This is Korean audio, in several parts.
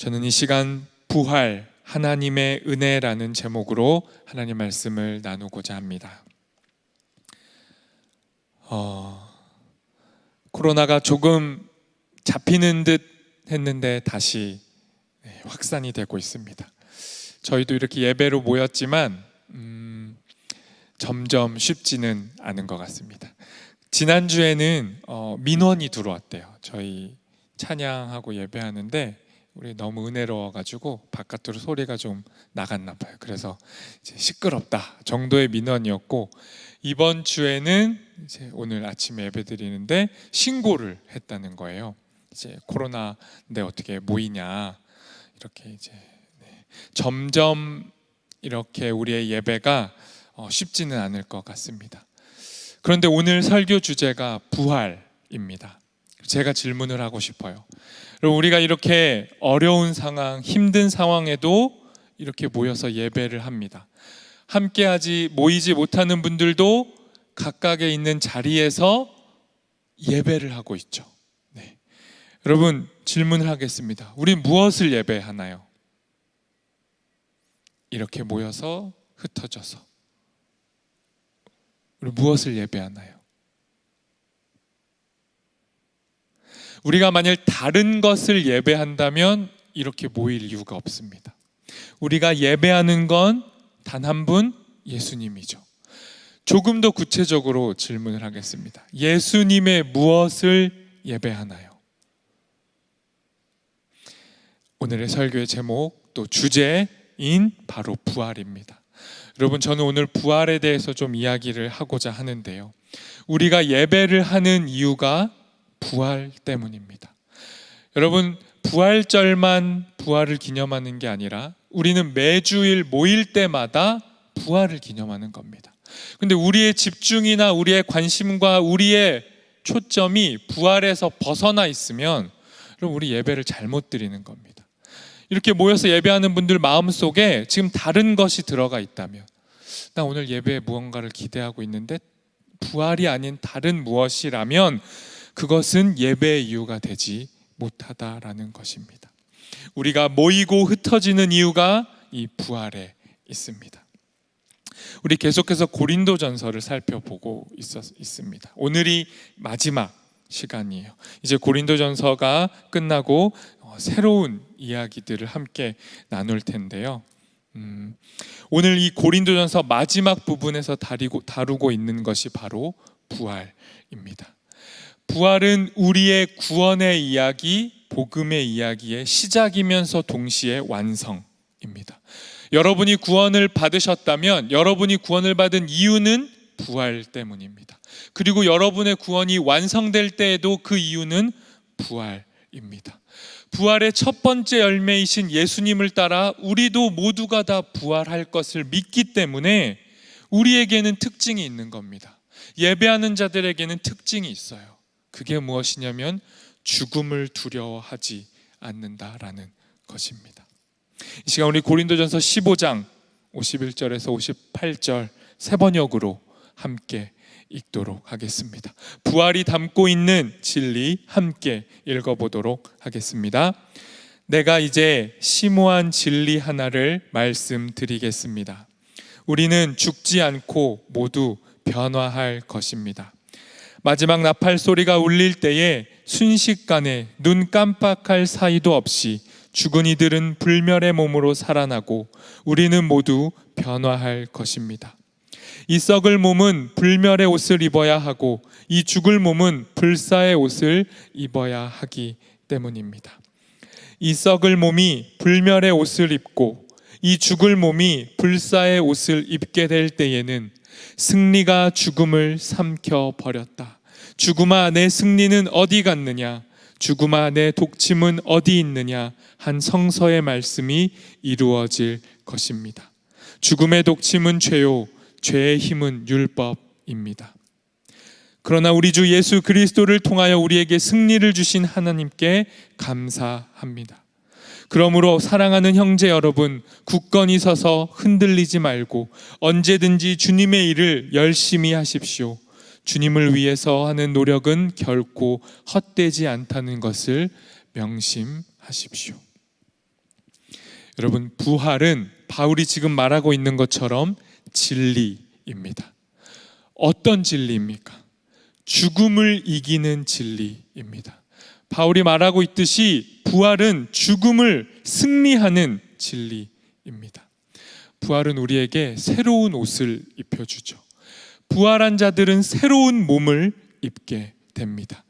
저는 이 시간 부활, 하나님의 은혜라는 제목으로 하나님 말씀을 나누고자 합니다. 코로나가 조금 잡히는 듯 했는데 다시 확산이 되고 있습니다. 저희도 이렇게 예배로 모였지만 점점 쉽지는 않은 것 같습니다. 지난주에는 민원이 들어왔대요. 저희 찬양하고 예배하는데 우리 너무 은혜로워가지고 바깥으로 소리가 좀 나갔나 봐요. 그래서 이제 시끄럽다 정도의 민원이었고, 이번 주에는 이제 오늘 아침에 예배 드리는데 신고를 했다는 거예요. 이제 코로나인데 어떻게 모이냐, 이렇게 이제 점점 이렇게 우리의 예배가 쉽지는 않을 것 같습니다. 그런데 오늘 설교 주제가 부활입니다. 제가 질문을 하고 싶어요. 우리가 이렇게 어려운 상황, 힘든 상황에도 이렇게 모여서 예배를 합니다. 함께하지 모이지 못하는 분들도 각각에 있는 자리에서 예배를 하고 있죠. 네. 여러분, 질문을 하겠습니다. 우리 무엇을 예배하나요? 이렇게 모여서 흩어져서 우리 무엇을 예배하나요? 우리가 만일 다른 것을 예배한다면 이렇게 모일 이유가 없습니다. 우리가 예배하는 건 단 한 분, 예수님이죠. 조금 더 구체적으로 질문을 하겠습니다. 예수님의 무엇을 예배하나요? 오늘의 설교의 제목, 또 주제인 바로 부활입니다. 여러분, 저는 오늘 부활에 대해서 좀 이야기를 하고자 하는데요, 우리가 예배를 하는 이유가 부활 때문입니다. 여러분, 부활절만 부활을 기념하는 게 아니라 우리는 매주일 모일 때마다 부활을 기념하는 겁니다. 근데 우리의 집중이나 우리의 관심과 우리의 초점이 부활에서 벗어나 있으면 그럼 우리 예배를 잘못 드리는 겁니다. 이렇게 모여서 예배하는 분들 마음속에 지금 다른 것이 들어가 있다면, 나 오늘 예배에 무언가를 기대하고 있는데 부활이 아닌 다른 무엇이라면 그것은 예배의 이유가 되지 못하다라는 것입니다. 우리가 모이고 흩어지는 이유가 이 부활에 있습니다. 우리 계속해서 고린도전서를 살펴보고 있습니다. 오늘이 마지막 시간이에요. 이제 고린도전서가 끝나고 새로운 이야기들을 함께 나눌 텐데요, 오늘 이 고린도전서 마지막 부분에서 다루고 있는 것이 바로 부활입니다. 부활은 우리의 구원의 이야기, 복음의 이야기의 시작이면서 동시에 완성입니다. 여러분이 구원을 받으셨다면 여러분이 구원을 받은 이유는 부활 때문입니다. 그리고 여러분의 구원이 완성될 때에도 그 이유는 부활입니다. 부활의 첫 번째 열매이신 예수님을 따라 우리도 모두가 다 부활할 것을 믿기 때문에 우리에게는 특징이 있는 겁니다. 예배하는 자들에게는 특징이 있어요. 그게 무엇이냐면 죽음을 두려워하지 않는다라는 것입니다. 이 시간 우리 고린도전서 15장 51절에서 58절 세 번역으로 함께 읽도록 하겠습니다. 부활이 담고 있는 진리 함께 읽어보도록 하겠습니다. 내가 이제 심오한 진리 하나를 말씀드리겠습니다. 우리는 죽지 않고 모두 변화할 것입니다. 마지막 나팔 소리가 울릴 때에 순식간에 눈 깜빡할 사이도 없이 죽은 이들은 불멸의 몸으로 살아나고 우리는 모두 변화할 것입니다. 이 썩을 몸은 불멸의 옷을 입어야 하고 이 죽을 몸은 불사의 옷을 입어야 하기 때문입니다. 이 썩을 몸이 불멸의 옷을 입고 이 죽을 몸이 불사의 옷을 입게 될 때에는 승리가 죽음을 삼켜 버렸다. 죽음아, 내 승리는 어디 갔느냐? 죽음아, 내 독침은 어디 있느냐? 한 성서의 말씀이 이루어질 것입니다. 죽음의 독침은 죄요, 죄의 힘은 율법입니다. 그러나 우리 주 예수 그리스도를 통하여 우리에게 승리를 주신 하나님께 감사합니다. 그러므로 사랑하는 형제 여러분, 굳건히 서서 흔들리지 말고 언제든지 주님의 일을 열심히 하십시오. 주님을 위해서 하는 노력은 결코 헛되지 않다는 것을 명심하십시오. 여러분, 부활은 바울이 지금 말하고 있는 것처럼 진리입니다. 어떤 진리입니까? 죽음을 이기는 진리입니다. 바울이 말하고 있듯이 부활은 죽음을 승리하는 진리입니다. 부활은 우리에게 새로운 옷을 입혀주죠. 부활한 자들은 새로운 몸을 입게 됩니다.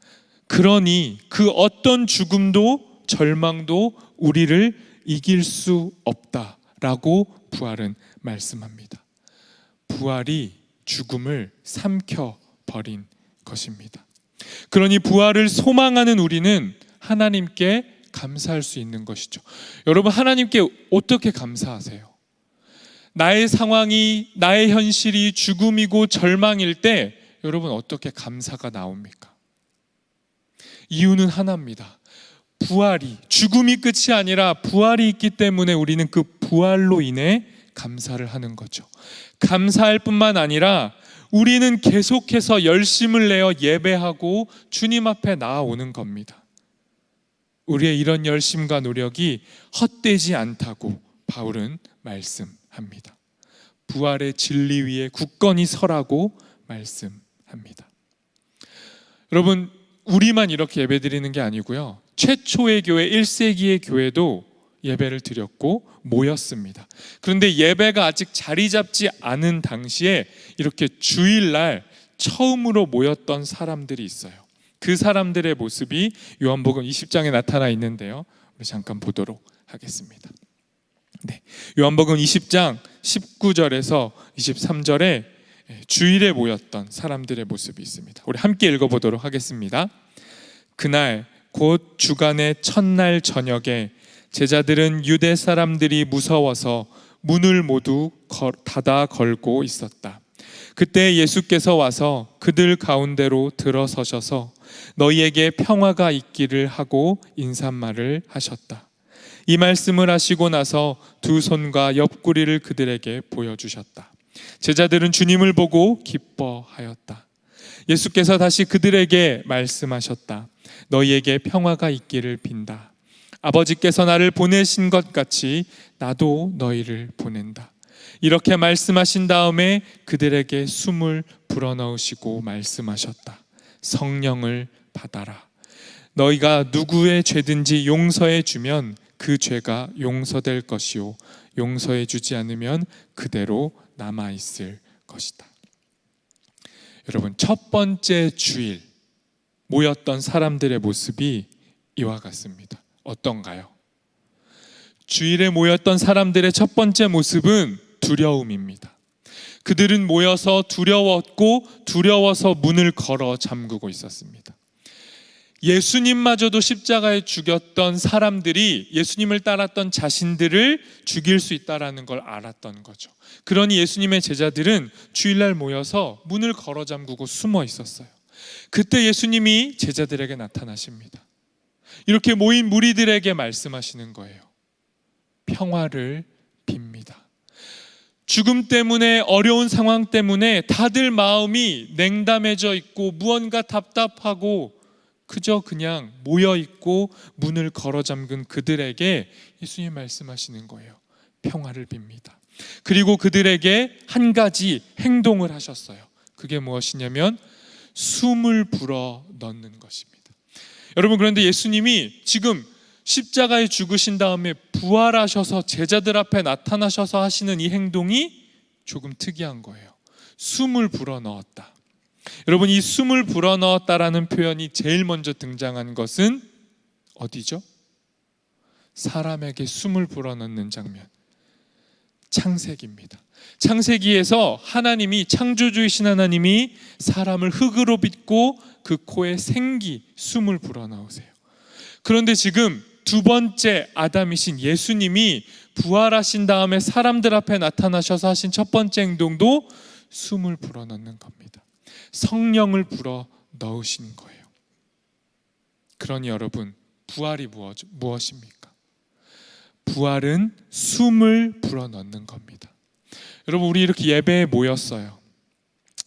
그러니 그 어떤 죽음도 절망도 우리를 이길 수 없다라고 부활은 말씀합니다. 부활이 죽음을 삼켜버린 것입니다. 그러니 부활을 소망하는 우리는 하나님께 감사할 수 있는 것이죠. 여러분, 하나님께 어떻게 감사하세요? 나의 상황이, 나의 현실이 죽음이고 절망일 때 여러분 어떻게 감사가 나옵니까? 이유는 하나입니다. 부활이, 죽음이 끝이 아니라 부활이 있기 때문에 우리는 그 부활로 인해 감사를 하는 거죠. 감사할 뿐만 아니라 우리는 계속해서 열심을 내어 예배하고 주님 앞에 나아오는 겁니다. 우리의 이런 열심과 노력이 헛되지 않다고 바울은 말씀합니다. 부활의 진리 위에 굳건히 서라고 말씀합니다. 여러분, 우리만 이렇게 예배드리는 게 아니고요, 최초의 교회, 1세기의 교회도 예배를 드렸고 모였습니다. 그런데 예배가 아직 자리 잡지 않은 당시에 이렇게 주일날 처음으로 모였던 사람들이 있어요. 그 사람들의 모습이 요한복음 20장에 나타나 있는데요, 우리 잠깐 보도록 하겠습니다. 네, 요한복음 20장 19절에서 23절에 주일에 모였던 사람들의 모습이 있습니다. 우리 함께 읽어보도록 하겠습니다. 그날 곧 주간의 첫날 저녁에 제자들은 유대 사람들이 무서워서 문을 모두 닫아 걸고 있었다. 그때 예수께서 와서 그들 가운데로 들어서셔서 너희에게 평화가 있기를 하고 인사말을 하셨다. 이 말씀을 하시고 나서 두 손과 옆구리를 그들에게 보여주셨다. 제자들은 주님을 보고 기뻐하였다. 예수께서 다시 그들에게 말씀하셨다. 너희에게 평화가 있기를 빈다. 아버지께서 나를 보내신 것 같이 나도 너희를 보낸다. 이렇게 말씀하신 다음에 그들에게 숨을 불어넣으시고 말씀하셨다. 성령을 받아라. 너희가 누구의 죄든지 용서해 주면 그 죄가 용서될 것이요, 용서해 주지 않으면 그대로 남아있을 것이다. 여러분, 첫 번째 주일 모였던 사람들의 모습이 이와 같습니다. 어떤가요? 주일에 모였던 사람들의 첫 번째 모습은 두려움입니다. 그들은 모여서 두려웠고 두려워서 문을 걸어 잠그고 있었습니다. 예수님마저도 십자가에 죽였던 사람들이 예수님을 따랐던 자신들을 죽일 수 있다는 걸 알았던 거죠. 그러니 예수님의 제자들은 주일날 모여서 문을 걸어 잠그고 숨어 있었어요. 그때 예수님이 제자들에게 나타나십니다. 이렇게 모인 무리들에게 말씀하시는 거예요. 평화를 빕니다. 죽음 때문에, 어려운 상황 때문에 다들 마음이 냉담해져 있고 무언가 답답하고 그저 그냥 모여있고 문을 걸어 잠근 그들에게 예수님 말씀하시는 거예요. 평화를 빕니다. 그리고 그들에게 한 가지 행동을 하셨어요. 그게 무엇이냐면 숨을 불어 넣는 것입니다. 여러분, 그런데 예수님이 지금 십자가에 죽으신 다음에 부활하셔서 제자들 앞에 나타나셔서 하시는 이 행동이 조금 특이한 거예요. 숨을 불어 넣었다. 여러분, 이 숨을 불어 넣었다라는 표현이 제일 먼저 등장한 것은 어디죠? 사람에게 숨을 불어 넣는 장면, 창세기입니다. 창세기에서 하나님이, 창조주이신 하나님이 사람을 흙으로 빚고 그 코에 생기, 숨을 불어 넣으세요. 그런데 지금 두 번째 아담이신 예수님이 부활하신 다음에 사람들 앞에 나타나셔서 하신 첫 번째 행동도 숨을 불어 넣는 겁니다. 성령을 불어 넣으신 거예요. 그러니 여러분, 부활이 무엇입니까? 부활은 숨을 불어 넣는 겁니다. 여러분, 우리 이렇게 예배에 모였어요.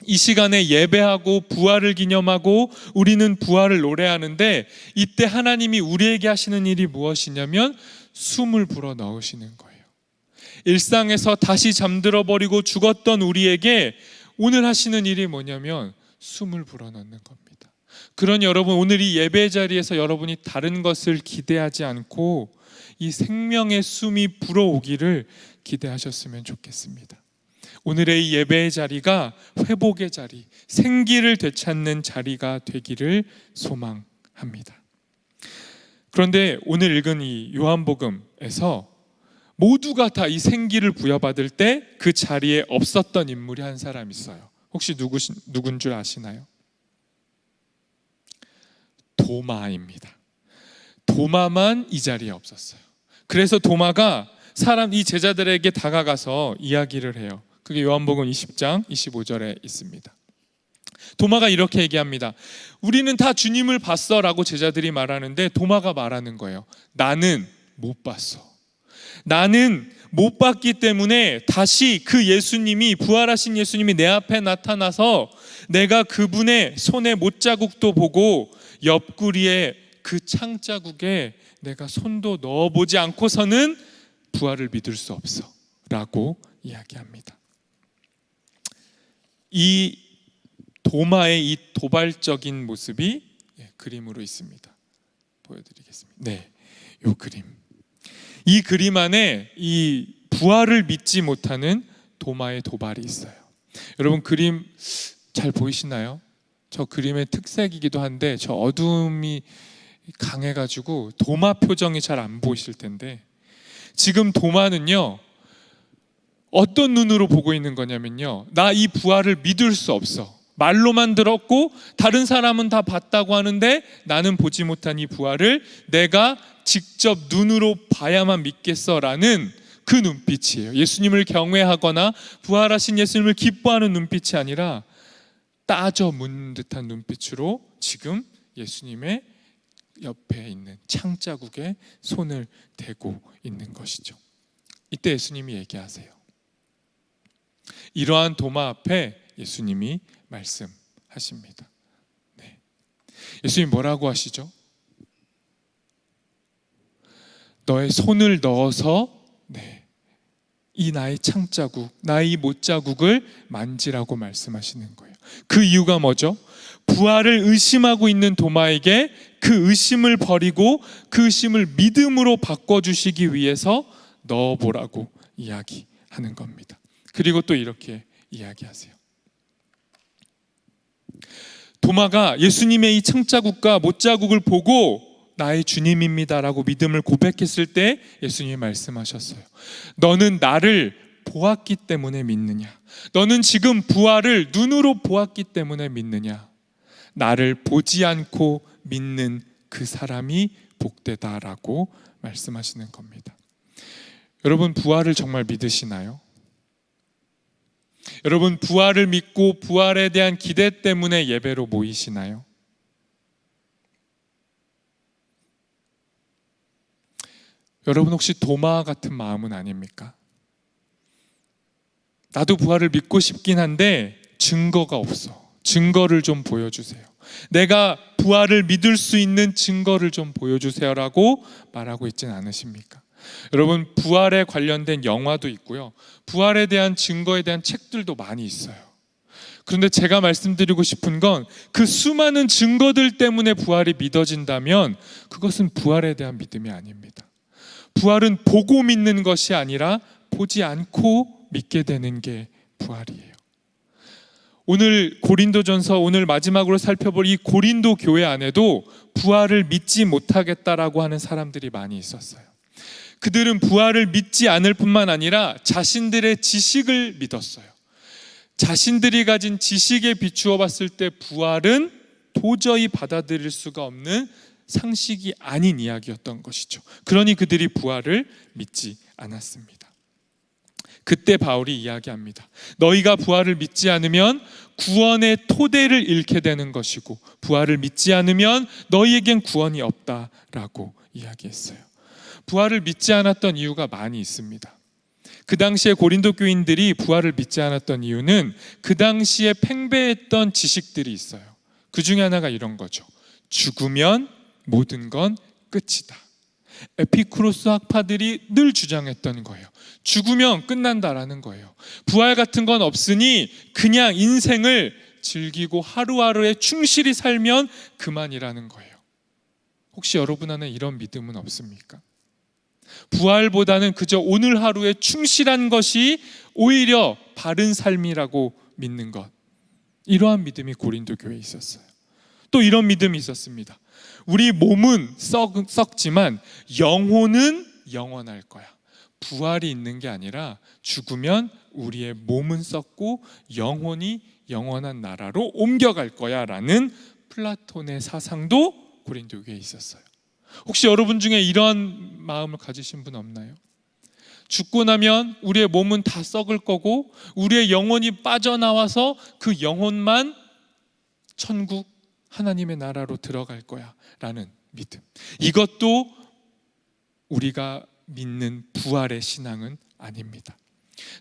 이 시간에 예배하고 부활을 기념하고 우리는 부활을 노래하는데, 이때 하나님이 우리에게 하시는 일이 무엇이냐면 숨을 불어 넣으시는 거예요. 일상에서 다시 잠들어 버리고 죽었던 우리에게 오늘 하시는 일이 뭐냐면 숨을 불어넣는 겁니다. 그러니 여러분, 오늘 이 예배 자리에서 여러분이 다른 것을 기대하지 않고 이 생명의 숨이 불어오기를 기대하셨으면 좋겠습니다. 오늘의 이 예배의 자리가 회복의 자리, 생기를 되찾는 자리가 되기를 소망합니다. 그런데 오늘 읽은 이 요한복음에서 모두가 다 이 생기를 부여받을 때 그 자리에 없었던 인물이 한 사람 있어요. 혹시 누군 줄 아시나요? 도마입니다. 도마만 이 자리에 없었어요. 그래서 도마가 이 제자들에게 다가가서 이야기를 해요. 그게 요한복음 20장 25절에 있습니다. 도마가 이렇게 얘기합니다. 우리는 다 주님을 봤어 라고 제자들이 말하는데 도마가 말하는 거예요. 나는 못 봤어. 나는 못 봤기 때문에 다시 그 예수님이, 부활하신 예수님이 내 앞에 나타나서 내가 그분의 손에 못자국도 보고 옆구리에 그 창자국에 내가 손도 넣어보지 않고서는 부활을 믿을 수 없어 라고 이야기합니다. 이 도마의 이 도발적인 모습이 그림으로 있습니다. 보여드리겠습니다. 네, 이 그림. 이 그림 안에 이 부활을 믿지 못하는 도마의 도발이 있어요. 여러분, 그림 잘 보이시나요? 저 그림의 특색이기도 한데 저 어두움이 강해가지고 도마 표정이 잘 안 보이실 텐데, 지금 도마는요 어떤 눈으로 보고 있는 거냐면요, 나 이 부활을 믿을 수 없어. 말로만 들었고 다른 사람은 다 봤다고 하는데 나는 보지 못한 이 부활을 내가 직접 눈으로 봐야만 믿겠어라는 그 눈빛이에요. 예수님을 경외하거나 부활하신 예수님을 기뻐하는 눈빛이 아니라 따져 묻는 듯한 눈빛으로 지금 예수님의 옆에 있는 창자국에 손을 대고 있는 것이죠. 이때 예수님이 얘기하세요. 이러한 도마 앞에 예수님이 말씀하십니다. 네. 예수님 뭐라고 하시죠? 너의 손을 넣어서 이 나의 창자국, 나의 못자국을 만지라고 말씀하시는 거예요. 그 이유가 뭐죠? 부활을 의심하고 있는 도마에게 그 의심을 버리고 그 의심을 믿음으로 바꿔주시기 위해서 넣어보라고 이야기하는 겁니다. 그리고 또 이렇게 이야기하세요. 도마가 예수님의 이 창자국과 못자국을 보고 나의 주님입니다라고 믿음을 고백했을 때 예수님이 말씀하셨어요. 너는 나를 보았기 때문에 믿느냐? 너는 지금 부활을 눈으로 보았기 때문에 믿느냐? 나를 보지 않고 믿는 그 사람이 복되다라고 말씀하시는 겁니다. 여러분, 부활을 정말 믿으시나요? 여러분, 부활을 믿고 부활에 대한 기대 때문에 예배로 모이시나요? 여러분, 혹시 도마 같은 마음은 아닙니까? 나도 부활을 믿고 싶긴 한데 증거가 없어. 증거를 좀 보여주세요. 내가 부활을 믿을 수 있는 증거를 좀 보여주세요라고 말하고 있지는 않으십니까? 여러분, 부활에 관련된 영화도 있고요, 부활에 대한 증거에 대한 책들도 많이 있어요. 그런데 제가 말씀드리고 싶은 건 그 수많은 증거들 때문에 부활이 믿어진다면 그것은 부활에 대한 믿음이 아닙니다. 부활은 보고 믿는 것이 아니라 보지 않고 믿게 되는 게 부활이에요. 오늘 고린도전서, 오늘 마지막으로 살펴볼 이 고린도 교회 안에도 부활을 믿지 못하겠다라고 하는 사람들이 많이 있었어요. 그들은 부활을 믿지 않을 뿐만 아니라 자신들의 지식을 믿었어요. 자신들이 가진 지식에 비추어 봤을 때 부활은 도저히 받아들일 수가 없는 상식이 아닌 이야기였던 것이죠. 그러니 그들이 부활을 믿지 않았습니다. 그때 바울이 이야기합니다. 너희가 부활을 믿지 않으면 구원의 토대를 잃게 되는 것이고 부활을 믿지 않으면 너희에겐 구원이 없다라고 이야기했어요. 부활을 믿지 않았던 이유가 많이 있습니다. 그 당시에 고린도 교인들이 부활을 믿지 않았던 이유는 그 당시에 팽배했던 지식들이 있어요. 그 중에 하나가 이런 거죠. 죽으면 모든 건 끝이다. 에피쿠로스 학파들이 늘 주장했던 거예요. 죽으면 끝난다라는 거예요. 부활 같은 건 없으니 그냥 인생을 즐기고 하루하루에 충실히 살면 그만이라는 거예요. 혹시 여러분 안에 이런 믿음은 없습니까? 부활보다는 그저 오늘 하루에 충실한 것이 오히려 바른 삶이라고 믿는 것. 이러한 믿음이 고린도 교회에 있었어요. 또 이런 믿음이 있었습니다. 우리 몸은 썩지만 영혼은 영원할 거야. 부활이 있는 게 아니라 죽으면 우리의 몸은 썩고 영혼이 영원한 나라로 옮겨갈 거야 라는 플라톤의 사상도 고린도 교회에 있었어요. 혹시 여러분 중에 이러한 마음을 가지신 분 없나요? 죽고 나면 우리의 몸은 다 썩을 거고 우리의 영혼이 빠져나와서 그 영혼만 천국 하나님의 나라로 들어갈 거야 라는 믿음. 이것도 우리가 믿는 부활의 신앙은 아닙니다.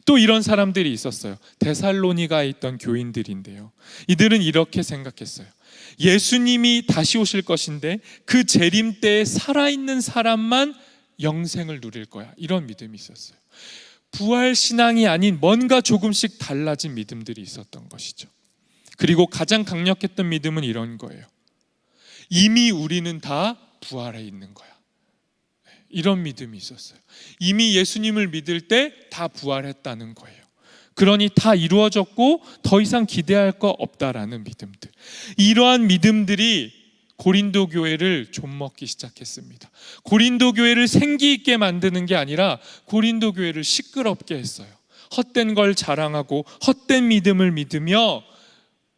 또 이런 사람들이 있었어요. 데살로니가에 있던 교인들인데요, 이들은 이렇게 생각했어요. 예수님이 다시 오실 것인데 그 재림 때에 살아있는 사람만 영생을 누릴 거야, 이런 믿음이 있었어요. 부활 신앙이 아닌 뭔가 조금씩 달라진 믿음들이 있었던 것이죠. 그리고 가장 강력했던 믿음은 이런 거예요. 이미 우리는 다 부활해 있는 거야, 이런 믿음이 있었어요. 이미 예수님을 믿을 때 다 부활했다는 거예요. 그러니 다 이루어졌고 더 이상 기대할 거 없다라는 믿음들. 이러한 믿음들이 고린도 교회를 좀먹기 시작했습니다. 고린도 교회를 생기 있게 만드는 게 아니라 고린도 교회를 시끄럽게 했어요. 헛된 걸 자랑하고 헛된 믿음을 믿으며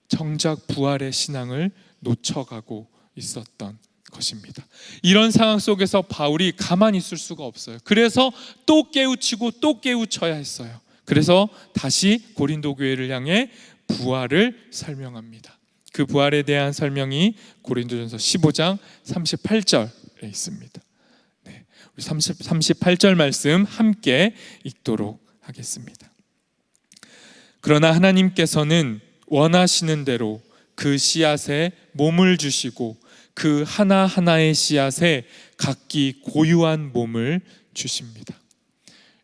정작 부활의 신앙을 놓쳐가고 있었던 것입니다. 이런 상황 속에서 바울이 가만히 있을 수가 없어요. 그래서 또 깨우치고 또 깨우쳐야 했어요. 그래서 다시 고린도 교회를 향해 부활을 설명합니다. 그 부활에 대한 설명이 고린도전서 15장 38절에 있습니다. 네, 우리 38절 말씀 함께 읽도록 하겠습니다. 그러나 하나님께서는 원하시는 대로 그 씨앗에 몸을 주시고 그 하나하나의 씨앗에 각기 고유한 몸을 주십니다.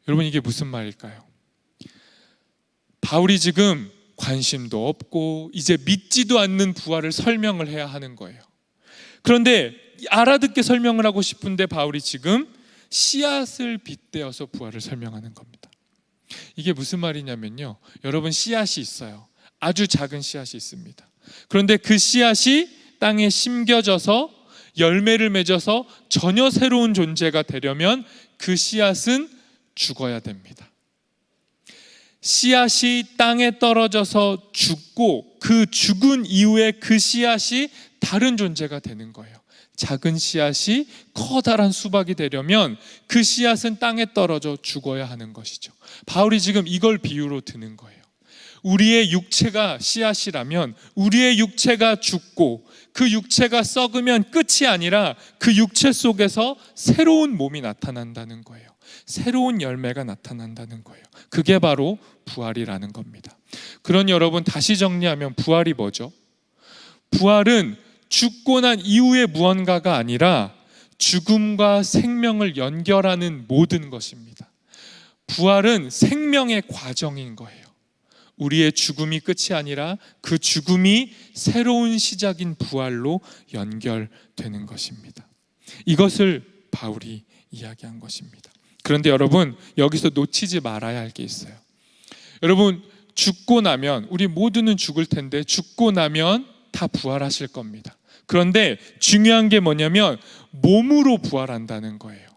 여러분, 이게 무슨 말일까요? 바울이 지금 관심도 없고 이제 믿지도 않는 부활을 설명을 해야 하는 거예요. 그런데 알아듣게 설명을 하고 싶은데 바울이 지금 씨앗을 빗대어서 부활을 설명하는 겁니다. 이게 무슨 말이냐면요, 여러분, 씨앗이 있어요. 아주 작은 씨앗이 있습니다. 그런데 그 씨앗이 땅에 심겨져서 열매를 맺어서 전혀 새로운 존재가 되려면 그 씨앗은 죽어야 됩니다. 씨앗이 땅에 떨어져서 죽고 그 죽은 이후에 그 씨앗이 다른 존재가 되는 거예요. 작은 씨앗이 커다란 수박이 되려면 그 씨앗은 땅에 떨어져 죽어야 하는 것이죠. 바울이 지금 이걸 비유로 드는 거예요. 우리의 육체가 씨앗이라면 우리의 육체가 죽고 그 육체가 썩으면 끝이 아니라 그 육체 속에서 새로운 몸이 나타난다는 거예요. 새로운 열매가 나타난다는 거예요. 그게 바로 부활이라는 겁니다. 그러니 여러분, 다시 정리하면 부활이 뭐죠? 부활은 죽고 난 이후의 무언가가 아니라 죽음과 생명을 연결하는 모든 것입니다. 부활은 생명의 과정인 거예요. 우리의 죽음이 끝이 아니라 그 죽음이 새로운 시작인 부활로 연결되는 것입니다. 이것을 바울이 이야기한 것입니다. 그런데 여러분, 여기서 놓치지 말아야 할 게 있어요. 여러분, 죽고 나면, 우리 모두는 죽을 텐데 죽고 나면 다 부활하실 겁니다. 그런데 중요한 게 뭐냐면 몸으로 부활한다는 거예요.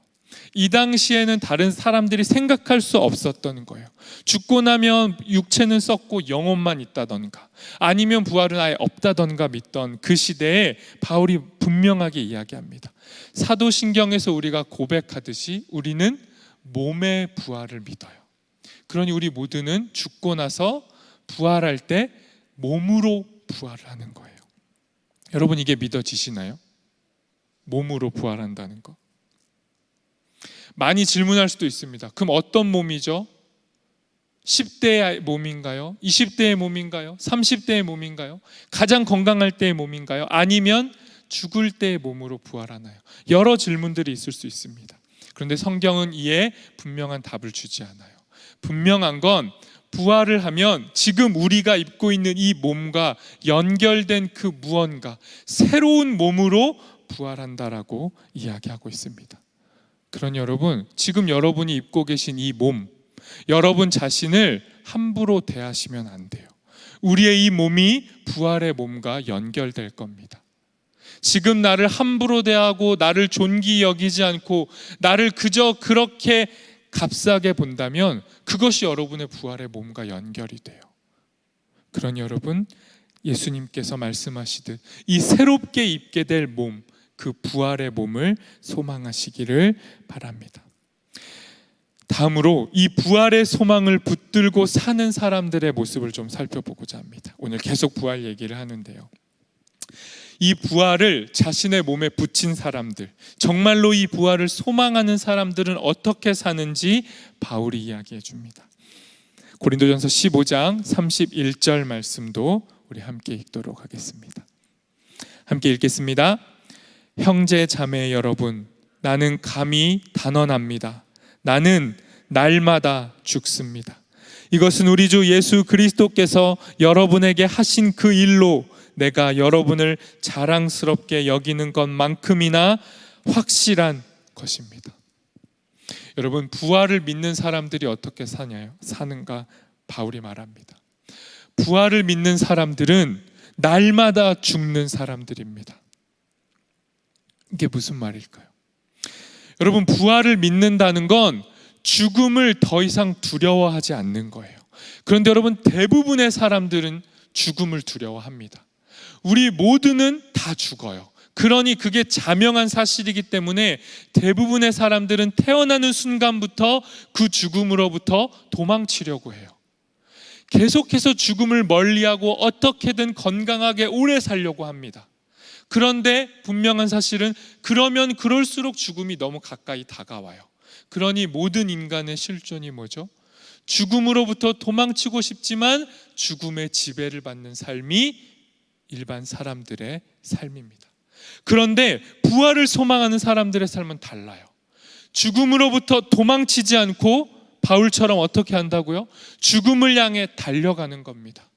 이 당시에는 다른 사람들이 생각할 수 없었던 거예요. 죽고 나면 육체는 썩고 영혼만 있다던가 아니면 부활은 아예 없다던가 믿던 그 시대에 바울이 분명하게 이야기합니다. 사도신경에서 우리가 고백하듯이 우리는 몸의 부활을 믿어요. 그러니 우리 모두는 죽고 나서 부활할 때 몸으로 부활을 하는 거예요. 여러분, 이게 믿어지시나요? 몸으로 부활한다는 거. 많이 질문할 수도 있습니다. 그럼 어떤 몸이죠? 10대의 몸인가요? 20대의 몸인가요? 30대의 몸인가요? 가장 건강할 때의 몸인가요? 아니면 죽을 때의 몸으로 부활하나요? 여러 질문들이 있을 수 있습니다. 그런데 성경은 이에 분명한 답을 주지 않아요. 분명한 건 부활을 하면 지금 우리가 입고 있는 이 몸과 연결된 그 무언가, 새로운 몸으로 부활한다라고 이야기하고 있습니다. 그러니 여러분, 지금 여러분이 입고 계신 이 몸, 여러분 자신을 함부로 대하시면 안 돼요. 우리의 이 몸이 부활의 몸과 연결될 겁니다. 지금 나를 함부로 대하고 나를 존귀 여기지 않고 나를 그저 그렇게 값싸게 본다면 그것이 여러분의 부활의 몸과 연결이 돼요. 그러니 여러분, 예수님께서 말씀하시듯 이 새롭게 입게 될 몸, 그 부활의 몸을 소망하시기를 바랍니다. 다음으로 이 부활의 소망을 붙들고 사는 사람들의 모습을 좀 살펴보고자 합니다. 오늘 계속 부활 얘기를 하는데요, 이 부활을 자신의 몸에 붙인 사람들, 정말로 이 부활을 소망하는 사람들은 어떻게 사는지 바울이 이야기해 줍니다. 고린도전서 15장 31절 말씀도 우리 함께 읽도록 하겠습니다. 함께 읽겠습니다. 형제 자매 여러분, 나는 감히 단언합니다. 나는 날마다 죽습니다. 이것은 우리 주 예수 그리스도께서 여러분에게 하신 그 일로 내가 여러분을 자랑스럽게 여기는 것만큼이나 확실한 것입니다. 여러분, 부활을 믿는 사람들이 어떻게 사는가 바울이 말합니다. 부활을 믿는 사람들은 날마다 죽는 사람들입니다. 이게 무슨 말일까요? 여러분, 부활을 믿는다는 건 죽음을 더 이상 두려워하지 않는 거예요. 그런데 여러분, 대부분의 사람들은 죽음을 두려워합니다. 우리 모두는 다 죽어요. 그러니 그게 자명한 사실이기 때문에 대부분의 사람들은 태어나는 순간부터 그 죽음으로부터 도망치려고 해요. 계속해서 죽음을 멀리하고 어떻게든 건강하게 오래 살려고 합니다. 그런데 분명한 사실은 그러면 그럴수록 죽음이 너무 가까이 다가와요. 그러니 모든 인간의 실존이 뭐죠? 죽음으로부터 도망치고 싶지만 죽음의 지배를 받는 삶이 일반 사람들의 삶입니다. 그런데 부활을 소망하는 사람들의 삶은 달라요. 죽음으로부터 도망치지 않고 바울처럼 어떻게 한다고요? 죽음을 향해 달려가는 겁니다.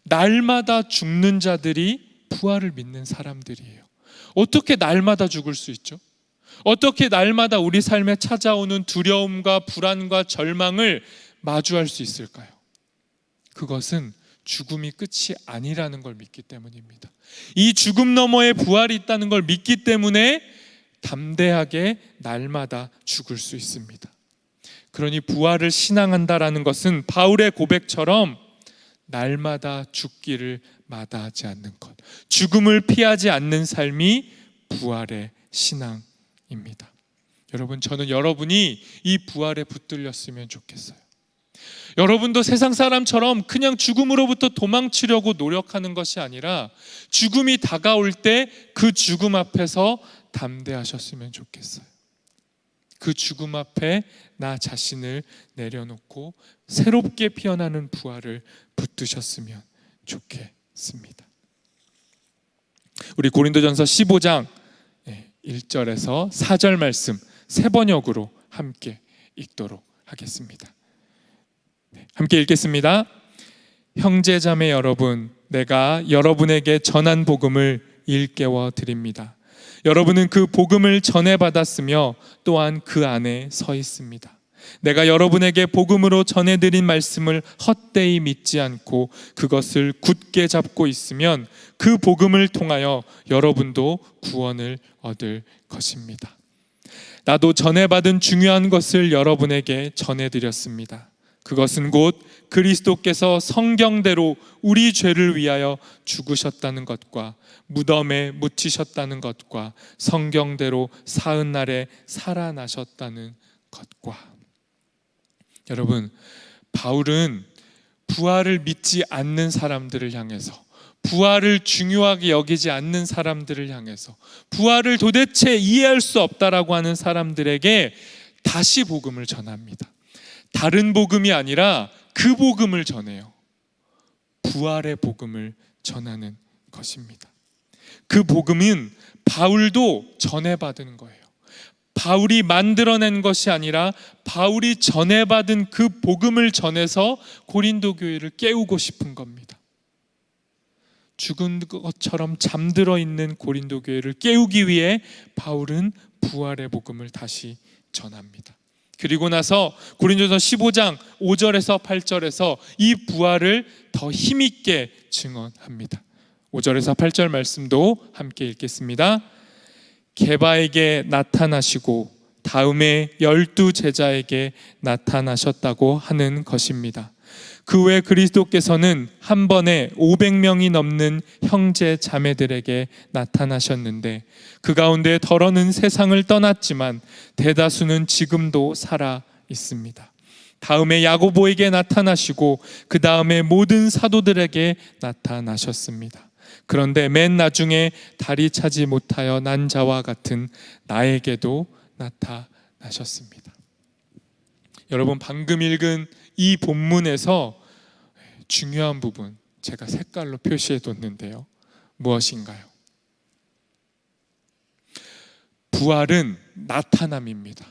날마다 죽는 자들이 부활을 믿는 사람들이에요. 어떻게 날마다 죽을 수 있죠? 어떻게 날마다 우리 삶에 찾아오는 두려움과 불안과 절망을 마주할 수 있을까요? 그것은 죽음이 끝이 아니라는 걸 믿기 때문입니다. 이 죽음 너머에 부활이 있다는 걸 믿기 때문에 담대하게 날마다 죽을 수 있습니다. 그러니 부활을 신앙한다라는 것은 바울의 고백처럼 날마다 죽기를 마다하지 않는 것, 죽음을 피하지 않는 삶이 부활의 신앙입니다. 여러분, 저는 여러분이 이 부활에 붙들렸으면 좋겠어요. 여러분도 세상 사람처럼 그냥 죽음으로부터 도망치려고 노력하는 것이 아니라 죽음이 다가올 때 그 죽음 앞에서 담대하셨으면 좋겠어요. 그 죽음 앞에 나 자신을 내려놓고 새롭게 피어나는 부활을 붙드셨으면 좋겠습니다. 우리 고린도전서 15장 1절에서 4절 말씀 세 번역으로 함께 읽도록 하겠습니다. 함께 읽겠습니다. 형제 자매 여러분, 내가 여러분에게 전한 복음을 일깨워 드립니다. 여러분은 그 복음을 전해받았으며 또한 그 안에 서 있습니다. 내가 여러분에게 복음으로 전해드린 말씀을 헛되이 믿지 않고 그것을 굳게 잡고 있으면 그 복음을 통하여 여러분도 구원을 얻을 것입니다. 나도 전해받은 중요한 것을 여러분에게 전해드렸습니다. 그것은 곧 그리스도께서 성경대로 우리 죄를 위하여 죽으셨다는 것과 무덤에 묻히셨다는 것과 성경대로 사흘날에 살아나셨다는 것과. 여러분, 바울은 부활을 믿지 않는 사람들을 향해서, 부활을 중요하게 여기지 않는 사람들을 향해서, 부활을 도대체 이해할 수 없다라고 하는 사람들에게 다시 복음을 전합니다. 다른 복음이 아니라 그 복음을 전해요. 부활의 복음을 전하는 것입니다. 그 복음은 바울도 전해받은 거예요. 바울이 만들어낸 것이 아니라 바울이 전해받은 그 복음을 전해서 고린도 교회를 깨우고 싶은 겁니다. 죽은 것처럼 잠들어 있는 고린도 교회를 깨우기 위해 바울은 부활의 복음을 다시 전합니다. 그리고 나서 고린도서 15장 5절에서 8절에서 이 부활을 더 힘있게 증언합니다. 5절에서 8절 말씀도 함께 읽겠습니다. 게바에게 나타나시고 다음에 12 제자에게 나타나셨다고 하는 것입니다. 그 후에 그리스도께서는 한 번에 500명이 넘는 형제 자매들에게 나타나셨는데 그 가운데 덜어는 세상을 떠났지만 대다수는 지금도 살아 있습니다. 다음에 야고보에게 나타나시고 그 다음에 모든 사도들에게 나타나셨습니다. 그런데 맨 나중에 다리 차지 못하여 난 자와 같은 나에게도 나타나셨습니다. 여러분, 방금 읽은 이 본문에서 중요한 부분 제가 색깔로 표시해 뒀는데요. 무엇인가요? 부활은 나타남입니다.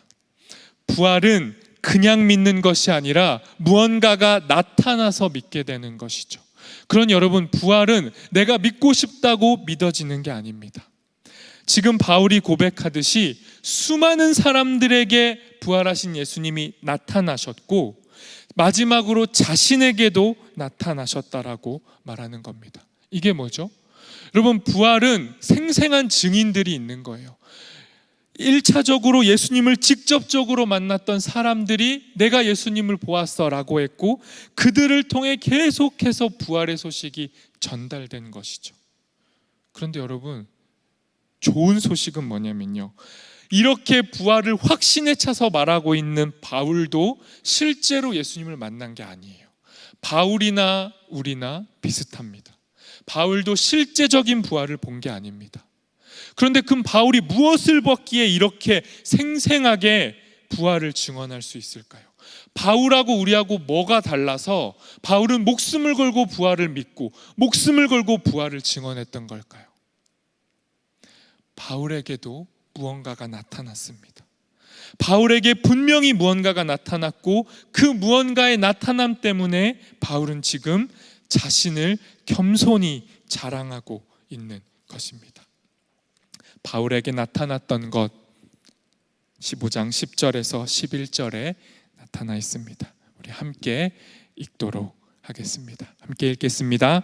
부활은 그냥 믿는 것이 아니라 무언가가 나타나서 믿게 되는 것이죠. 그러니 여러분, 부활은 내가 믿고 싶다고 믿어지는 게 아닙니다. 지금 바울이 고백하듯이 수많은 사람들에게 부활하신 예수님이 나타나셨고 마지막으로 자신에게도 나타나셨다라고 말하는 겁니다. 이게 뭐죠? 여러분, 부활은 생생한 증인들이 있는 거예요. 1차적으로 예수님을 직접적으로 만났던 사람들이 내가 예수님을 보았어 라고 했고 그들을 통해 계속해서 부활의 소식이 전달된 것이죠. 그런데 여러분, 좋은 소식은 뭐냐면요, 이렇게 부활을 확신에 차서 말하고 있는 바울도 실제로 예수님을 만난 게 아니에요. 바울이나 우리나 비슷합니다. 바울도 실제적인 부활을 본 게 아닙니다. 그런데 그럼 바울이 무엇을 벗기에 이렇게 생생하게 부활을 증언할 수 있을까요? 바울하고 우리하고 뭐가 달라서 바울은 목숨을 걸고 부활을 믿고 목숨을 걸고 부활을 증언했던 걸까요? 바울에게도 무언가가 나타났습니다. 바울에게 분명히 무언가가 나타났고 그 무언가의 나타남 때문에 바울은 지금 자신을 겸손히 자랑하고 있는 것입니다. 바울에게 나타났던 것 15장 10절에서 11절에 나타나 있습니다. 우리 함께 읽도록 하겠습니다. 함께 읽겠습니다.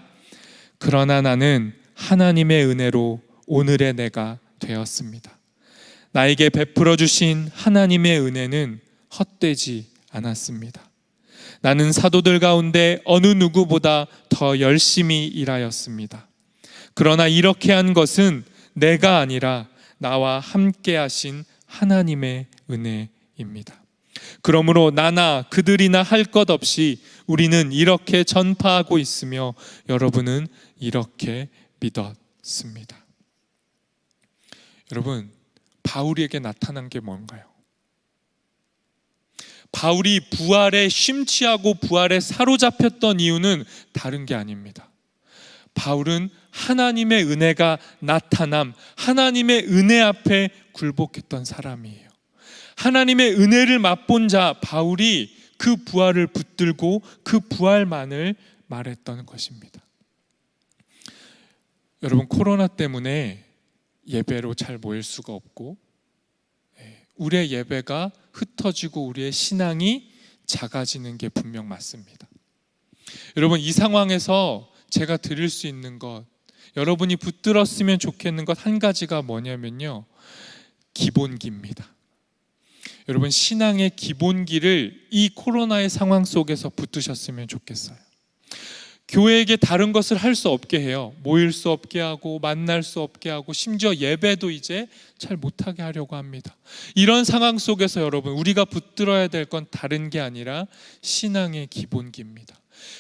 그러나 나는 하나님의 은혜로 오늘의 내가 되었습니다. 나에게 베풀어 주신 하나님의 은혜는 헛되지 않았습니다. 나는 사도들 가운데 어느 누구보다 더 열심히 일하였습니다. 그러나 이렇게 한 것은 내가 아니라 나와 함께 하신 하나님의 은혜입니다. 그러므로 나나 그들이나 할 것 없이 우리는 이렇게 전파하고 있으며 여러분은 이렇게 믿었습니다. 여러분, 바울에게 나타난 게 뭔가요? 바울이 부활에 심취하고 부활에 사로잡혔던 이유는 다른 게 아닙니다. 바울은 하나님의 은혜가 나타남, 하나님의 은혜 앞에 굴복했던 사람이에요. 하나님의 은혜를 맛본 자 바울이 그 부활을 붙들고 그 부활만을 말했던 것입니다. 여러분, 코로나 때문에 예배로 잘 모일 수가 없고 우리의 예배가 흩어지고 우리의 신앙이 작아지는 게 분명 맞습니다. 여러분, 이 상황에서 제가 드릴 수 있는 것, 여러분이 붙들었으면 좋겠는 것 한 가지가 뭐냐면요, 기본기입니다. 여러분, 신앙의 기본기를 이 코로나의 상황 속에서 붙드셨으면 좋겠어요. 교회에게 다른 것을 할 수 없게 해요. 모일 수 없게 하고 만날 수 없게 하고 심지어 예배도 이제 잘 못하게 하려고 합니다. 이런 상황 속에서 여러분, 우리가 붙들어야 될 건 다른 게 아니라 신앙의 기본기입니다.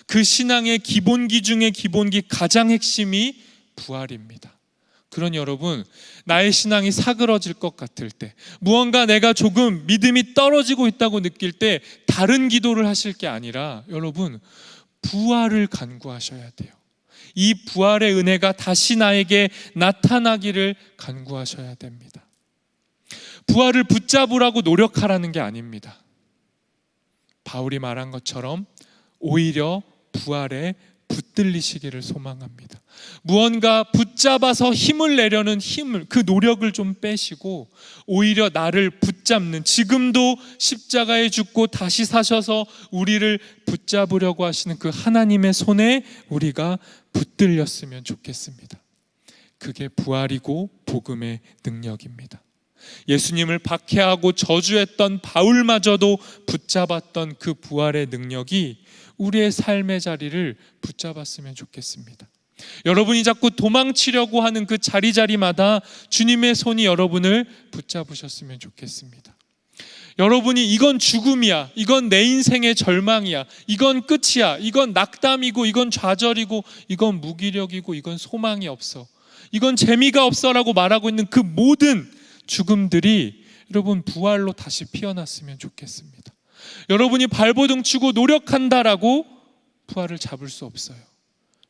그 신앙의 기본기 중에 기본기 가장 핵심이 부활입니다. 그러니 여러분, 나의 신앙이 사그러질 것 같을 때, 무언가 내가 조금 믿음이 떨어지고 있다고 느낄 때 다른 기도를 하실 게 아니라 여러분, 부활을 간구하셔야 돼요. 이 부활의 은혜가 다시 나에게 나타나기를 간구하셔야 됩니다. 부활을 붙잡으라고 노력하라는 게 아닙니다. 바울이 말한 것처럼 오히려 부활에 붙들리시기를 소망합니다. 무언가 붙잡아서 힘을 내려는 힘을, 그 노력을 좀 빼시고 오히려 나를 붙잡는, 지금도 십자가에 죽고 다시 사셔서 우리를 붙잡으려고 하시는 그 하나님의 손에 우리가 붙들렸으면 좋겠습니다. 그게 부활이고 복음의 능력입니다. 예수님을 박해하고 저주했던 바울마저도 붙잡았던 그 부활의 능력이 우리의 삶의 자리를 붙잡았으면 좋겠습니다. 여러분이 자꾸 도망치려고 하는 그 자리마다 주님의 손이 여러분을 붙잡으셨으면 좋겠습니다. 여러분이 이건 죽음이야, 이건 내 인생의 절망이야, 이건 끝이야, 이건 낙담이고, 이건 좌절이고, 이건 무기력이고, 이건 소망이 없어, 이건 재미가 없어라고 말하고 있는 그 모든 죽음들이 여러분 부활로 다시 피어났으면 좋겠습니다. 여러분이 발버둥 치고 노력한다라고 부활을 잡을 수 없어요.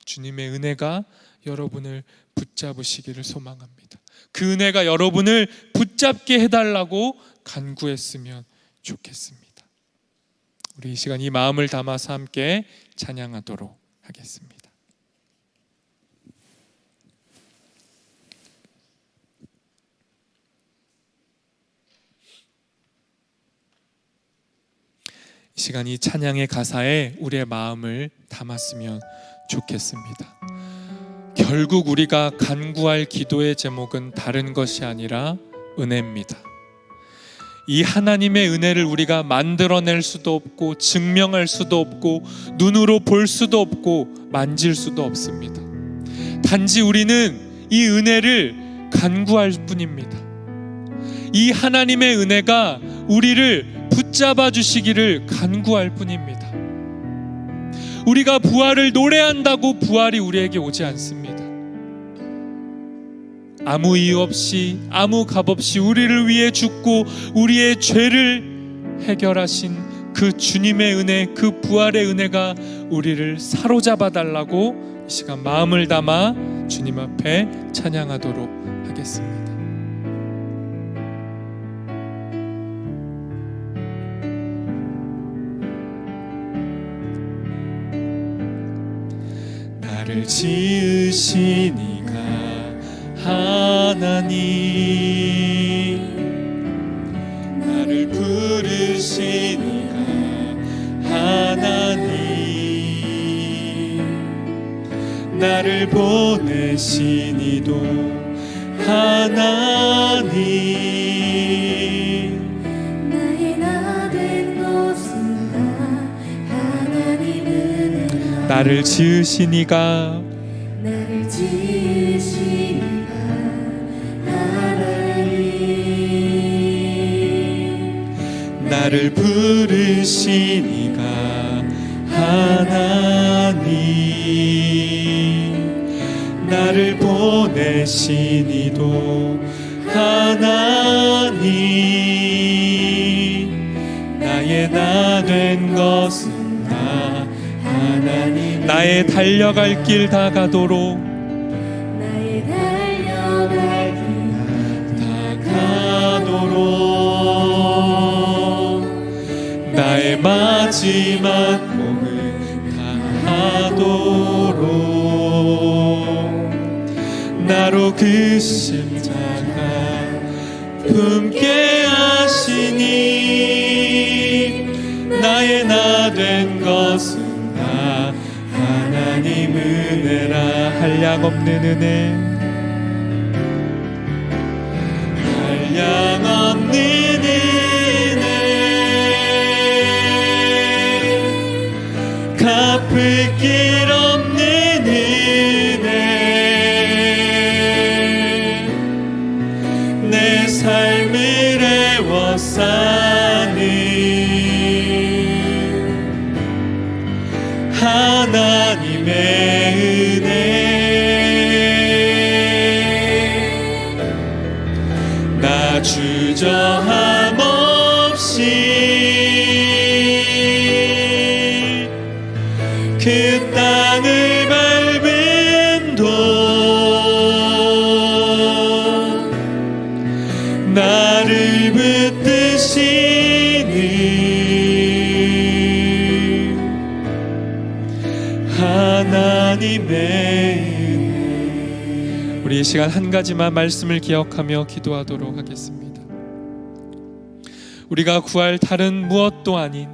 주님의 은혜가 여러분을 붙잡으시기를 소망합니다. 그 은혜가 여러분을 붙잡게 해달라고 간구했으면 좋겠습니다. 우리 이 시간 이 마음을 담아서 함께 찬양하도록 하겠습니다. 이 시간 이 찬양의 가사에 우리의 마음을 담았으면 좋겠습니다. 결국 우리가 간구할 기도의 제목은 다른 것이 아니라 은혜입니다. 이 하나님의 은혜를 우리가 만들어낼 수도 없고 증명할 수도 없고 눈으로 볼 수도 없고 만질 수도 없습니다. 단지 우리는 이 은혜를 간구할 뿐입니다. 이 하나님의 은혜가 우리를 붙잡아 주시기를 간구할 뿐입니다. 우리가 부활을 노래한다고 부활이 우리에게 오지 않습니다. 아무 이유 없이 아무 값 없이 우리를 위해 죽고 우리의 죄를 해결하신 그 주님의 은혜, 그 부활의 은혜가 우리를 사로잡아 달라고 이 시간 마음을 담아 주님 앞에 찬양하도록 하겠습니다. 나를 지으신 이가 하나님, 나를 부르신 이가 하나님, 나를 보내신 이도 하나님, 나의 나 된 것은 다 하나님은 나를 지으신 이가 나를 지으신 이가 하나님, 나를 부르신 이가 하나님, 나를 보내신 이도 하나님, 나의 나 된 것은 다 하나님, 나의 달려갈 길 다 가도록 나의 달려갈 길 다 가도록 나의 마지막 몸을 다하도록 나로 그 십자가 품게 하시니 나의 나 된 것은 다 하나님 은혜라. 한량없는 은혜, 한량없는 은혜, 갚을 길 없는 은혜, 내 삶을 애워싸는 하나님의 은혜, 나 주저함 없이 그 땅을 밟을 하나님의 은혜. 우리 이 시간 한 가지만 말씀을 기억하며 기도하도록 하겠습니다. 우리가 구할 다른 무엇도 아닌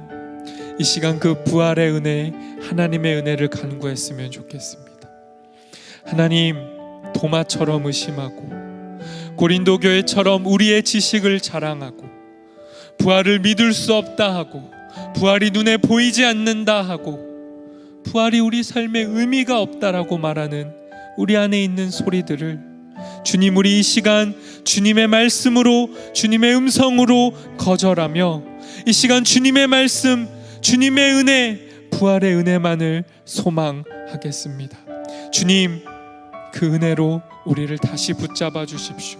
이 시간 그 부활의 은혜, 하나님의 은혜를 간구했으면 좋겠습니다. 하나님, 도마처럼 의심하고 고린도 교회처럼 우리의 지식을 자랑하고 부활을 믿을 수 없다 하고 부활이 눈에 보이지 않는다 하고 부활이 우리 삶에 의미가 없다라고 말하는 우리 안에 있는 소리들을 주님, 우리 이 시간 주님의 말씀으로, 주님의 음성으로 거절하며 이 시간 주님의 말씀, 주님의 은혜, 부활의 은혜만을 소망하겠습니다. 주님, 그 은혜로 우리를 다시 붙잡아 주십시오.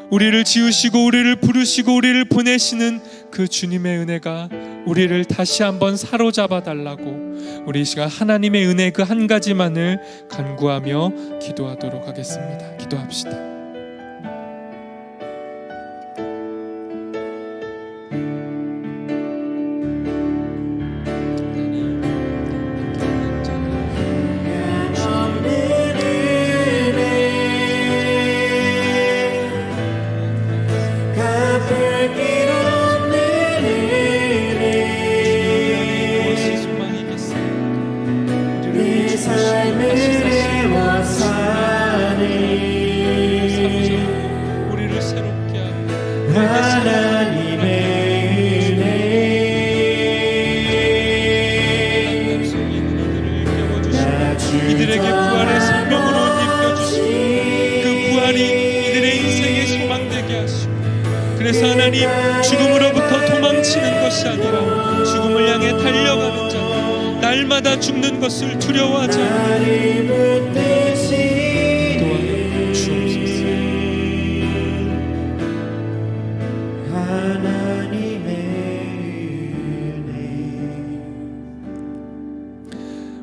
우리를 지으시고 우리를 부르시고 우리를 보내시는 그 주님의 은혜가 우리를 다시 한번 사로잡아 달라고 우리 이 시간 하나님의 은혜 그 한 가지만을 간구하며 기도하도록 하겠습니다. 기도합시다. 이들에게 부활의 생명으로 입혀주시고 그 부활이 이들의 인생의 소망 되게 하시고 그래서 하나님, 죽음으로부터 도망치는 것이 아니라 죽음을 향해 달려가는 자, 날마다 죽는 것을 두려워하지 않고 도와 주옵소서.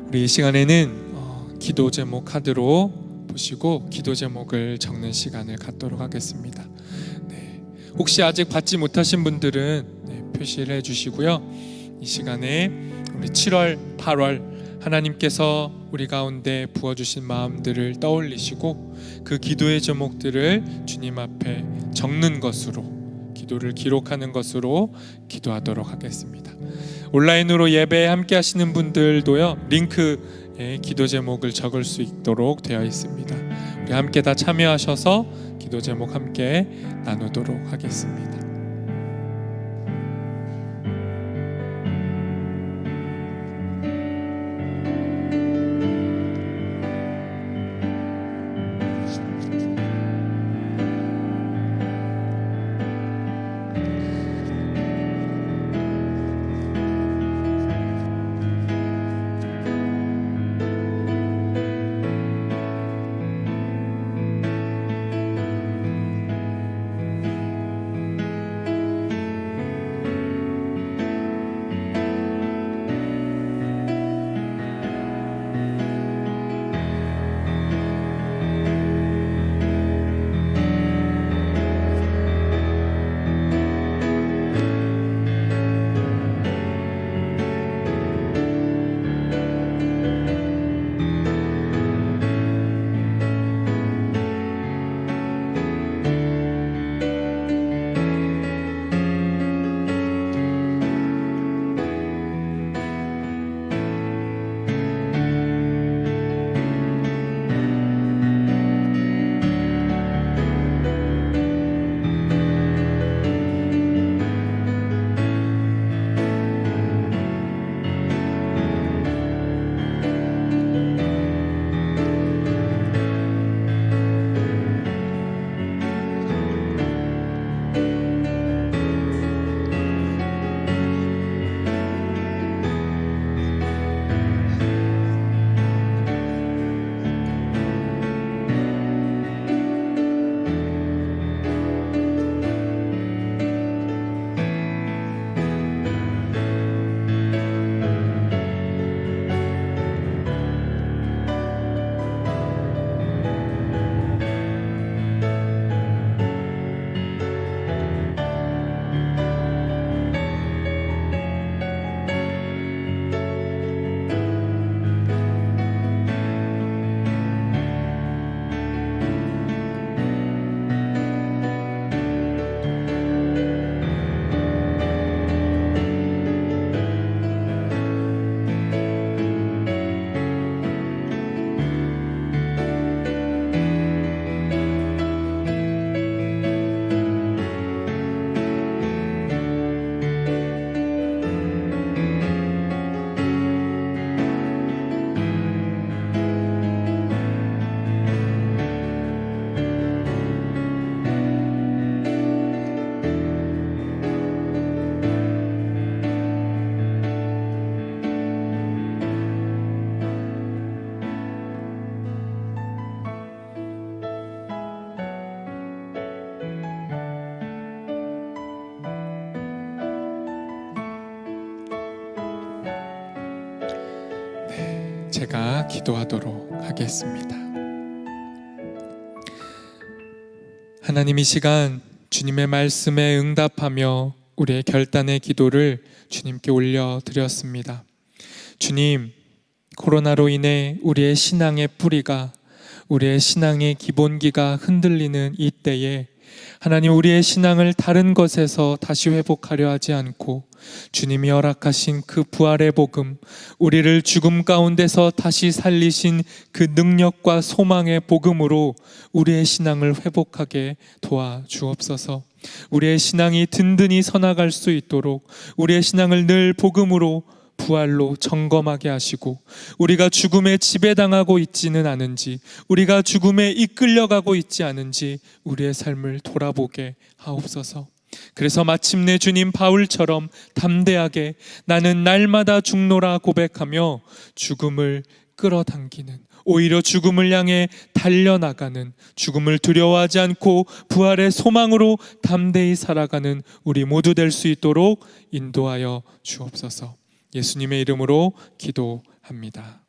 우리 이 시간에는 기도 제목 카드로 보시고 기도 제목을 적는 시간을 갖도록 하겠습니다. 네. 혹시 아직 받지 못하신 분들은 표시를 해주시고요. 이 시간에 우리 7월, 8월 하나님께서 우리 가운데 부어주신 마음들을 떠올리시고 그 기도의 제목들을 주님 앞에 적는 것으로, 기도를 기록하는 것으로 기도하도록 하겠습니다. 온라인으로 예배에 함께 하시는 분들도요, 링크에 기도 제목을 적을 수 있도록 되어 있습니다. 우리 함께 다 참여하셔서 기도 제목 함께 나누도록 하겠습니다. 제가 기도하도록 하겠습니다. 하나님, 이 시간 주님의 말씀에 응답하며 우리의 결단의 기도를 주님께 올려드렸습니다. 주님, 코로나로 인해 우리의 신앙의 뿌리가, 우리의 신앙의 기본기가 흔들리는 이 때에 하나님, 우리의 신앙을 다른 것에서 다시 회복하려 하지 않고 주님이 허락하신 그 부활의 복음, 우리를 죽음 가운데서 다시 살리신 그 능력과 소망의 복음으로 우리의 신앙을 회복하게 도와주옵소서. 우리의 신앙이 든든히 서나갈 수 있도록 우리의 신앙을 늘 복음으로, 부활로 점검하게 하시고, 우리가 죽음에 지배당하고 있지는 않은지, 우리가 죽음에 이끌려가고 있지 않은지 우리의 삶을 돌아보게 하옵소서. 그래서 마침내 주님 바울처럼 담대하게 나는 날마다 죽노라 고백하며 죽음을 끌어당기는, 오히려 죽음을 향해 달려나가는, 죽음을 두려워하지 않고 부활의 소망으로 담대히 살아가는 우리 모두 될 수 있도록 인도하여 주옵소서. 예수님의 이름으로 기도합니다.